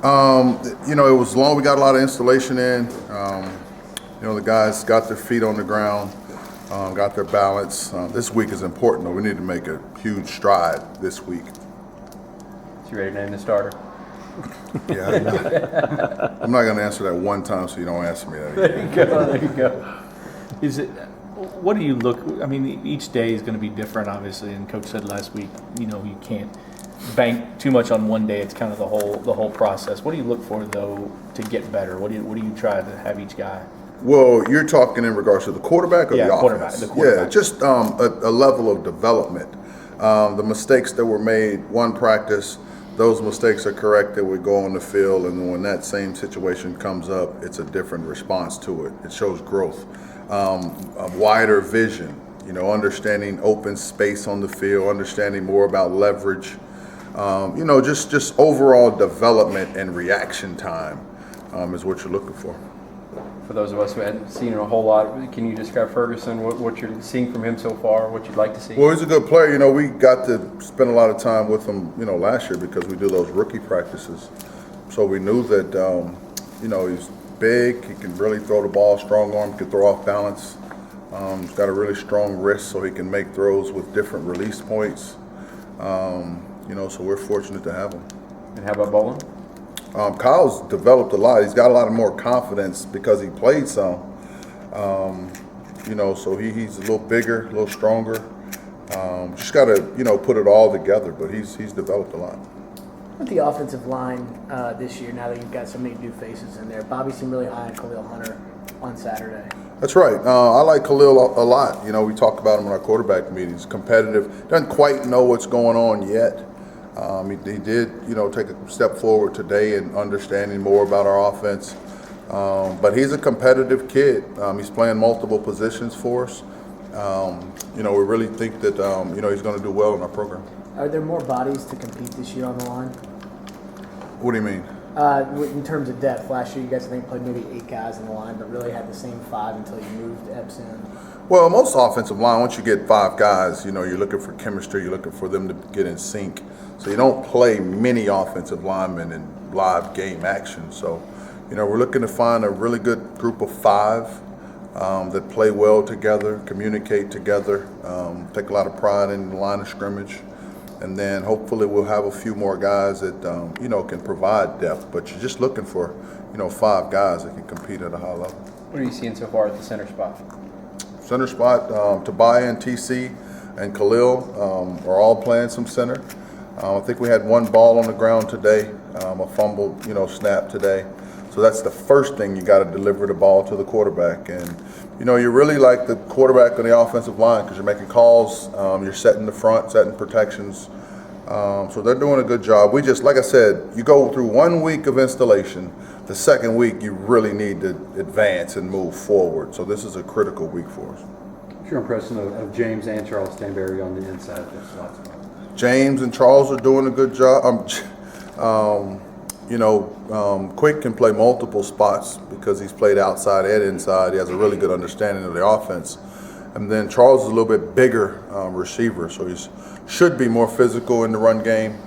It was long. We got a lot of installation in. The guys got their feet on the ground, got their balance. This week is important, though. We need to make a huge stride this week. So you ready to name the starter? Yeah, I'm not going to answer that one time, so you don't answer me that There you go. There you go. What do you look? I mean, each day is going to be different, obviously. And Coach said last week, you can't bank too much on one day. It's kind of the whole process. What do you look for though to get better? What do you try to have each guy? Well, you're talking in regards to the quarterback or the offense? The quarterback. Yeah, just a level of development. The mistakes that were made one practice, those mistakes are corrected. We go on the field, and when that same situation comes up, it's a different response to it. It shows growth, a wider vision. Understanding open space on the field, understanding more about leverage. Just overall development and reaction time is what you're looking for. For those of us who hadn't seen him a whole lot, can you describe Ferguson, what you're seeing from him so far, what you'd like to see? Well, he's a good player. We got to spend a lot of time with him, last year because we do those rookie practices. So we knew that, he's big. He can really throw the ball, strong arm, can throw off balance. He's got a really strong wrist, so he can make throws with different release points. So we're fortunate to have him. And how about bowling? Kyle's developed a lot. He's got a lot of more confidence because he played some. So he's a little bigger, a little stronger. Just got to, put it all together. But he's developed a lot. With the offensive line this year, now that you've got so many new faces in there, Bobby seemed really high on Khalil Hunter on Saturday. That's right. I like Khalil a lot. We talk about him in our quarterback meetings. Competitive. Doesn't quite know what's going on yet. He did, take a step forward today in understanding more about our offense. But he's a competitive kid. He's playing multiple positions for us. We really think that, he's going to do well in our program. Are there more bodies to compete this year on the line? What do you mean? In terms of depth, last year you guys I think played maybe 8 guys in the line, but really had the same 5 until you moved Epps in. Well, most offensive line, once you get 5 guys, you're looking for chemistry. You're looking for them to get in sync. So you don't play many offensive linemen in live game action. So, we're looking to find a really good group of 5 that play well together, communicate together, take a lot of pride in the line of scrimmage. And then hopefully we'll have a few more guys that, can provide depth. But you're just looking for, 5 guys that can compete at a high level. What are you seeing so far at the center spot? Center spot, Tobiah and TC and Khalil are all playing some center. I think we had 1 ball on the ground today, a fumble, snap today. So that's the first thing. You got to deliver the ball to the quarterback. And, you're really like the quarterback on the offensive line because you're making calls, you're setting the front, setting protections. So they're doing a good job. We just, like I said, you go through 1 week of installation. The second week, you really need to advance and move forward. So this is a critical week for us. What's your impression of James and Charles Stanberry on the inside of this slot spot? James and Charles are doing a good job. Quick can play multiple spots because he's played outside and inside. He has a really good understanding of the offense. And then Charles is a little bit bigger receiver, so he should be more physical in the run game.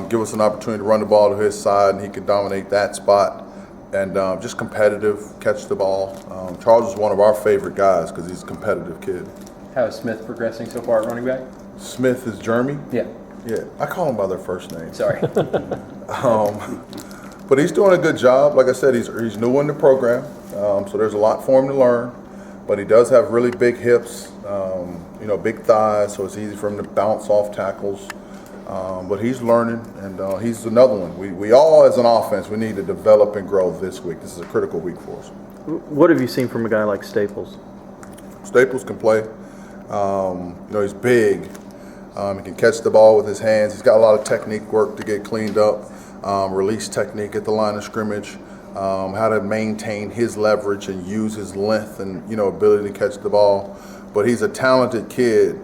Give us an opportunity to run the ball to his side, and he can dominate that spot. And just competitive, catch the ball. Charles is one of our favorite guys because he's a competitive kid. How is Smith progressing so far at running back? Smith is Jeremy? Yeah. Yeah, I call them by their first name. Sorry. But he's doing a good job. Like I said, he's new in the program, so there's a lot for him to learn. But he does have really big hips, big thighs, so it's easy for him to bounce off tackles. But he's learning, and he's another one. We all, as an offense, we need to develop and grow this week. This is a critical week for us. What have you seen from a guy like Staples? Staples can play. He's big. He can catch the ball with his hands. He's got a lot of technique work to get cleaned up, release technique at the line of scrimmage, how to maintain his leverage and use his length and, ability to catch the ball. But he's a talented kid.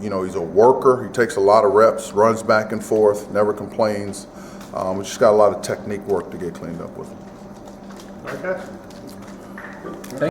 He's a worker. He takes a lot of reps, runs back and forth, never complains. We just got a lot of technique work to get cleaned up with him. Okay.